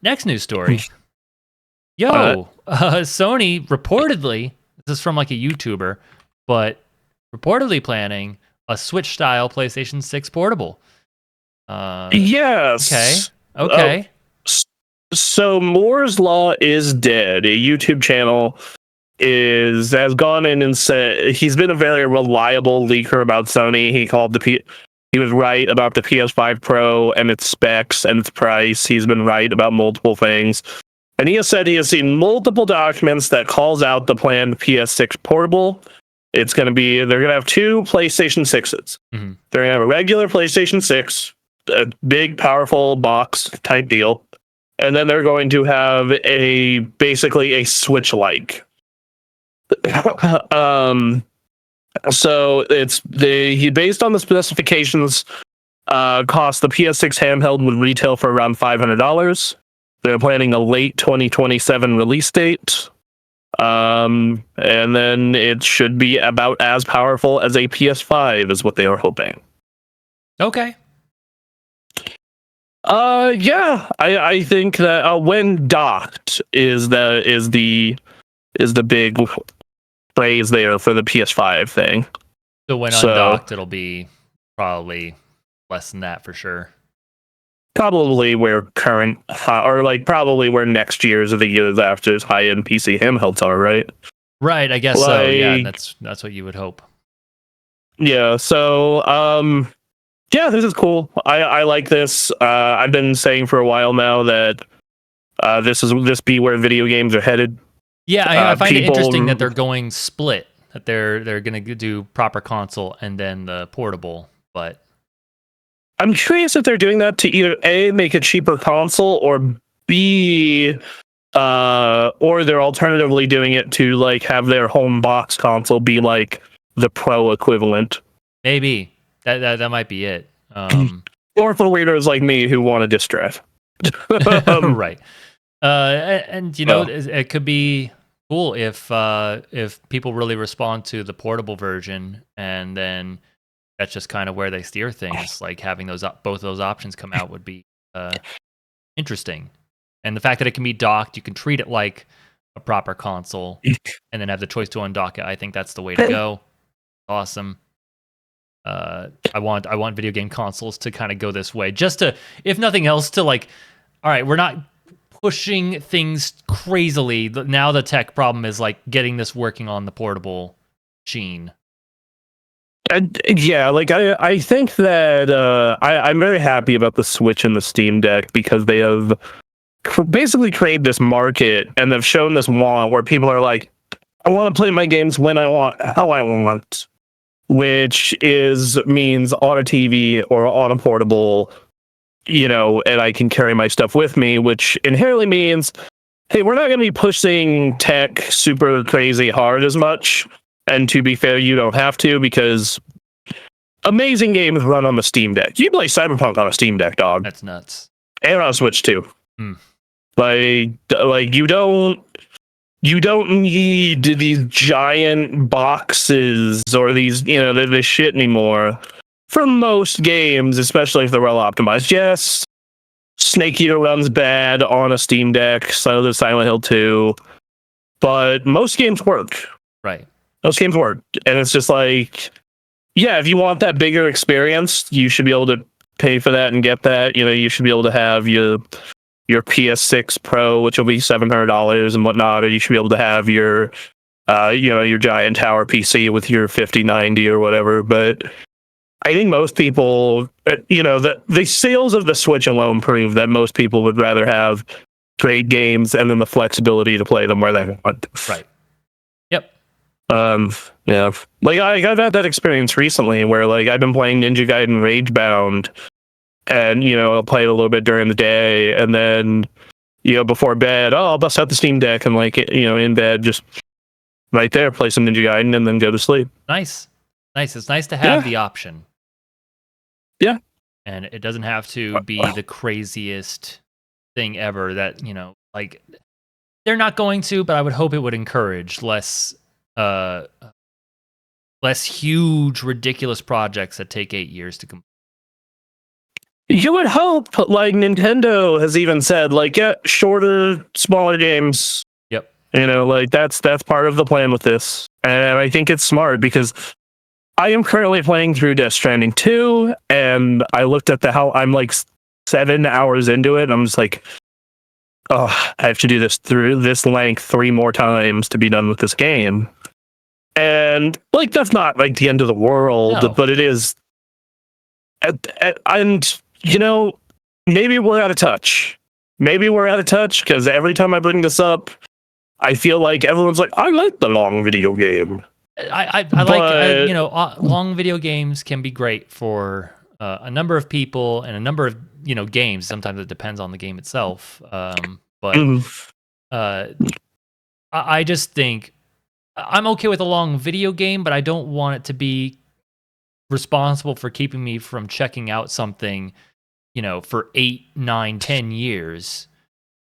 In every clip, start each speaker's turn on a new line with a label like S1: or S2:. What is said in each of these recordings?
S1: Next news story.
S2: What?
S1: Sony reportedly, this is from like a YouTuber, but reportedly planning a Switch-style PlayStation 6 portable.
S2: Yes.
S1: Okay.
S2: So Moore's Law is dead. A YouTube channel has gone in and said he's been a very reliable leaker about Sony. He was right about the PS5 Pro and its specs and its price. He's been right about multiple things. And he has said he has seen multiple documents that calls out the planned PS6 portable. They're going to have two PlayStation 6s.
S1: Mm-hmm.
S2: They're going to have a regular PlayStation 6, a big, powerful box type deal. And then they're going to have basically a Switch-like. So he based on the specifications, cost the PS6 handheld would retail for around $500. They're planning a late 2027 release date. And then it should be about as powerful as a PS5 is what they are hoping.
S1: Okay.
S2: Yeah, I think that when docked is the big phrase there for the PS5 thing.
S1: So when undocked, it'll be probably less than that for sure.
S2: Probably where probably where next year's or the years after's high-end PC handhelds are, right?
S1: Right, I guess so. Yeah, that's what you would hope.
S2: Yeah. So, yeah, this is cool. I like this. I've been saying for a while now that this be where video games are headed.
S1: Yeah, I find it interesting that they're going split. That they're going to do proper console and then the portable, but.
S2: I'm curious if they're doing that to either A, make a cheaper console, or B, or they're alternatively doing it to like have their home box console be like the Pro equivalent.
S1: Maybe that might be it.
S2: Or for weirdos like me who want a disc drive.
S1: Right. And you know, it could be cool if people really respond to the portable version, and then that's just kind of where they steer things. Like having both those options come out would be interesting. And the fact that it can be docked, you can treat it like a proper console, and then have the choice to undock it. I think that's the way to go. Awesome. I want video game consoles to kind of go this way, just to, if nothing else, to like, all right, we're not pushing things crazily. Now the tech problem is like getting this working on the portable machine.
S2: Yeah, like I think that I'm very happy about the Switch and the Steam Deck because they have basically created this market and they've shown this want where people are like, I want to play my games when I want, how I want, which means on a TV or on a portable, you know, and I can carry my stuff with me, which inherently means, hey, we're not going to be pushing tech super crazy hard as much. And to be fair, you don't have to, because amazing games run on the Steam Deck. You can play Cyberpunk on a Steam Deck, dog.
S1: That's nuts.
S2: And on Switch too. Like you don't need these giant boxes or these, you know, this shit anymore. For most games, especially if they're well optimized. Yes, Snake Eater runs bad on a Steam Deck, so does Silent Hill 2. But most games work.
S1: Right.
S2: Those games work. And it's just like, yeah, if you want that bigger experience, you should be able to pay for that and get that. You know, you should be able to have your PS6 Pro, which will be $700 and whatnot, or you should be able to have your your giant tower PC with your 5090 or whatever. But I think most people, the sales of the Switch alone prove that most people would rather have great games and then the flexibility to play them where they want.
S1: Right. Yep.
S2: Yeah. Like I've had that experience recently where like I've been playing Ninja Gaiden Ragebound, and I'll play it a little bit during the day, and then before bed, I'll bust out the Steam Deck and like in bed, just right there, play some Ninja Gaiden and then go to sleep.
S1: Nice. It's nice to have the option.
S2: Yeah.
S1: And it doesn't have to be the craziest thing ever that, like they're not going to, but I would hope it would encourage less huge, ridiculous projects that take 8 years to complete.
S2: You would hope, like Nintendo has even said, like, yeah, shorter, smaller games.
S1: Yep.
S2: Like that's part of the plan with this, and I think it's smart because I am currently playing through Death Stranding 2, and I looked at how I'm like 7 hours into it. And I'm just like, oh, I have to do this through this length 3 more times to be done with this game. And like that's not like the end of the world,
S1: No.
S2: but it is. And maybe we're out of touch. Maybe we're out of touch because every time I bring this up, I feel like everyone's like, I like the long video game.
S1: I like long video games can be great for a number of people and a number of games. Sometimes it depends on the game itself. I just think I'm okay with a long video game, but I don't want it to be responsible for keeping me from checking out something, for 8, 9, 10 years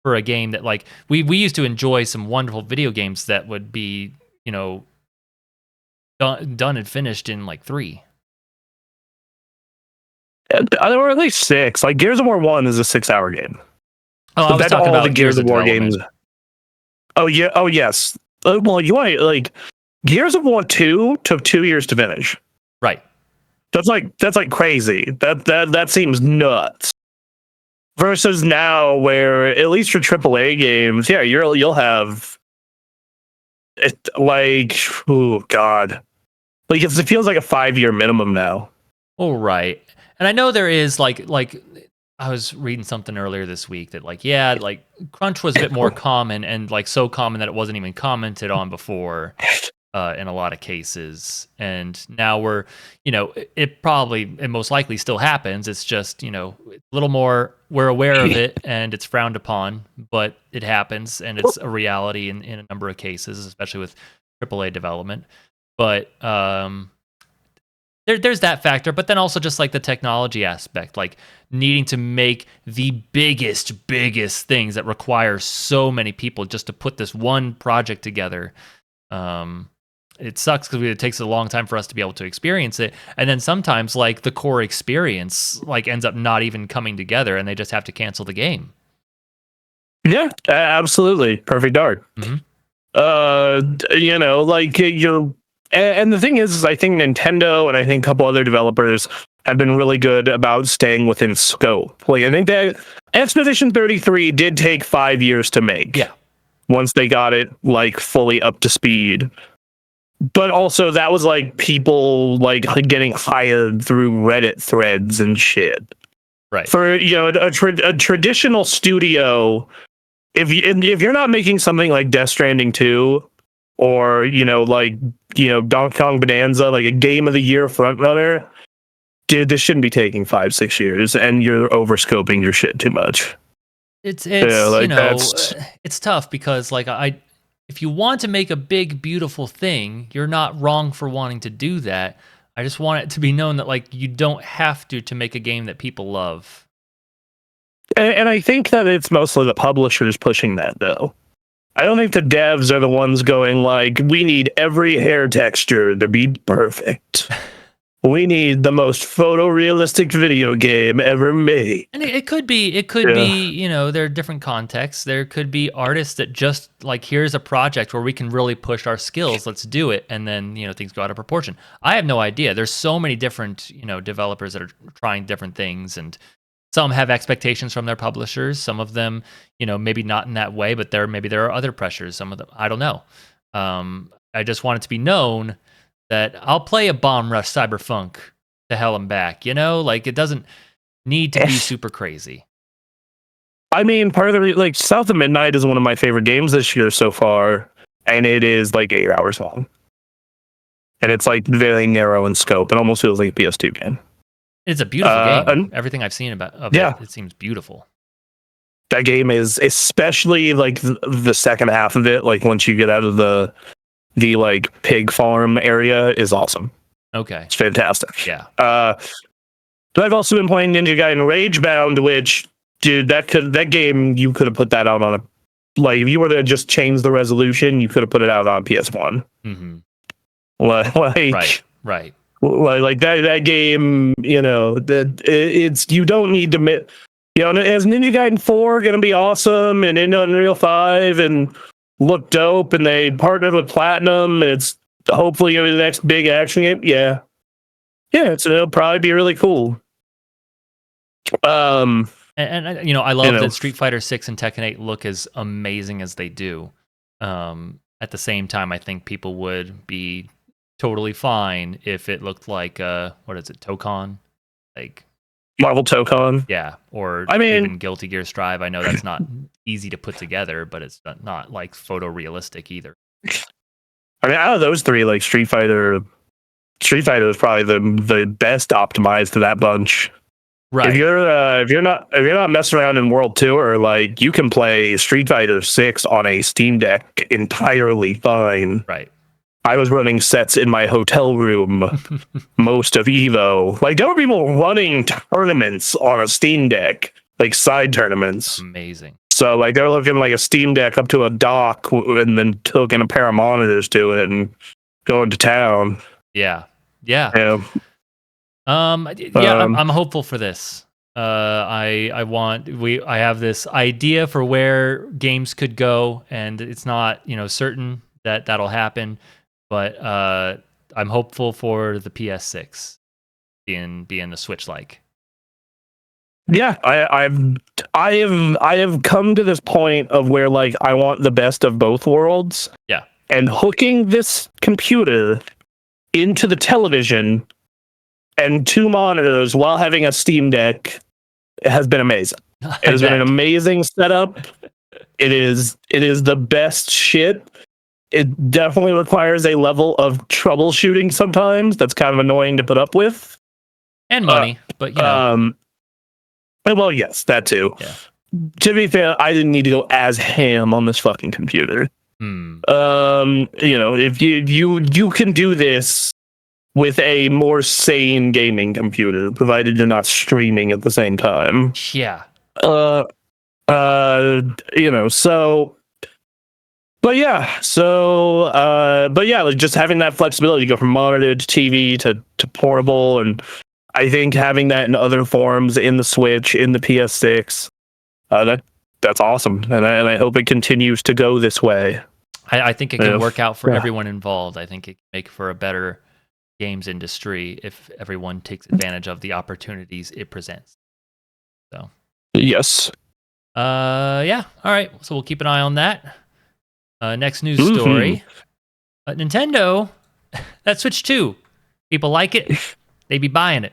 S1: for a game that like we used to enjoy some wonderful video games that would be, done and finished in like 3.
S2: Or at least 6. Like Gears of War 1 is a 6-hour game.
S1: Oh, I was talking about the Gears of War games.
S2: Oh yeah. Oh yes. Well, you want like Gears of War 2 took 2 years to finish.
S1: Right.
S2: That's like crazy. That seems nuts. Versus now, where at least for AAA games, yeah, you'll have it like, oh god, like it feels like a 5-year minimum now.
S1: Oh right, and I know there is like I was reading something earlier this week that like crunch was a bit more common and like so common that it wasn't even commented on before. In a lot of cases, and now we're, it most likely still happens. It's just, a little more, we're aware of it and it's frowned upon, but it happens and it's a reality in a number of cases, especially with AAA development. But there's that factor, but then also just like the technology aspect, like needing to make the biggest things that require so many people just to put this one project together. It sucks because it takes a long time for us to be able to experience it, and then sometimes like the core experience like ends up not even coming together, and they just have to cancel the game.
S2: Yeah, absolutely, Perfect Dark.
S1: Mm-hmm.
S2: And the thing is, I think Nintendo and I think a couple other developers have been really good about staying within scope. Like I think that Expedition 33 did take 5 years to make.
S1: Yeah.
S2: Once they got it like fully up to speed. But also that was like people like getting hired through Reddit threads and shit.
S1: Right.
S2: For a traditional studio, if you're not making something like Death Stranding 2 or Donkey Kong Bonanza, like a Game of the Year frontrunner, dude, this shouldn't be taking 5-6 years, and you're overscoping your shit too much.
S1: It's it's tough because like if you want to make a big, beautiful thing, you're not wrong for wanting to do that. I just want it to be known that like you don't have to make a game that people love.
S2: And I think that it's mostly the publishers pushing that, though. I don't think the devs are the ones going like, we need every hair texture to be perfect. We need the most photorealistic video game ever made.
S1: And it could be, there are different contexts. There could be artists that just like, here's a project where we can really push our skills. Let's do it. And then, things go out of proportion. I have no idea. There's so many different, developers that are trying different things, and some have expectations from their publishers. Some of them, maybe not in that way, but maybe there are other pressures. Some of them, I don't know. I just want it to be known that I'll play a Bomb Rush Cyberpunk to hell and back, like it doesn't need to be super crazy.
S2: I mean, part of the South of Midnight is one of my favorite games this year so far, and it is like 8 hours long, and it's like very narrow in scope. It almost feels like a PS2 game.
S1: It's a beautiful game. Everything I've seen it seems beautiful.
S2: That game is, especially like the second half of it, like once you get out of the like pig farm area, is awesome.
S1: Okay.
S2: It's fantastic.
S1: Yeah.
S2: But I've also been playing Ninja Gaiden Ragebound, which, dude, that game, you could have put that out on if you were to just change the resolution, you could have put it out on PS1.
S1: Mm-hmm.
S2: Like,
S1: right.
S2: Like that game, it's you don't need to. As Ninja Gaiden 4 gonna be awesome and in Unreal 5 and look dope, and they partnered with Platinum, and it's hopefully gonna be the next big action game. Yeah, it'll probably be really cool.
S1: And I love that Street Fighter 6 and Tekken 8 look as amazing as they do. At the same time, I think people would be totally fine if it looked like what is it, Tokon? Like
S2: Marvel Tokon.
S1: Yeah, or even Guilty Gear Strive. I know that's not easy to put together, but it's not like photorealistic either.
S2: I mean, out of those three, like Street Fighter is probably the best optimized to that bunch.
S1: Right.
S2: If you're not messing around in World Tour, like you can play Street Fighter 6 on a Steam Deck entirely fine.
S1: Right.
S2: I was running sets in my hotel room most of Evo. Like there were people running tournaments on a Steam Deck, like side tournaments.
S1: Amazing.
S2: So like they're looking like a Steam Deck up to a dock and then hooking a pair of monitors to it and going to town.
S1: Yeah. I'm hopeful for this. I have this idea for where games could go, and it's not certain that that'll happen, but I'm hopeful for the PS6 being the Switch-like.
S2: Yeah, I have come to this point of where like I want the best of both worlds.
S1: Yeah,
S2: and hooking this computer into the television and 2 monitors while having a Steam Deck has been amazing. It has been an amazing setup. It is the best shit. It definitely requires a level of troubleshooting sometimes that's kind of annoying to put up with.
S1: And money, but
S2: well, yes, that too.
S1: Yeah.
S2: To be fair, I didn't need to go as ham on this fucking computer. If you can do this with a more sane gaming computer, provided you're not streaming at the same time.
S1: Yeah.
S2: Like just having that flexibility to go from monitor to TV to portable, and I think having that in other forms in the Switch, in the PS6, that's awesome, and I hope it continues to go this way.
S1: I think it can work out for everyone involved. I think it can make for a better games industry if everyone takes advantage of the opportunities it presents. So
S2: yes.
S1: Yeah. All right. So we'll keep an eye on that. Next news story. Nintendo, that Switch 2. People like it. They be buying it.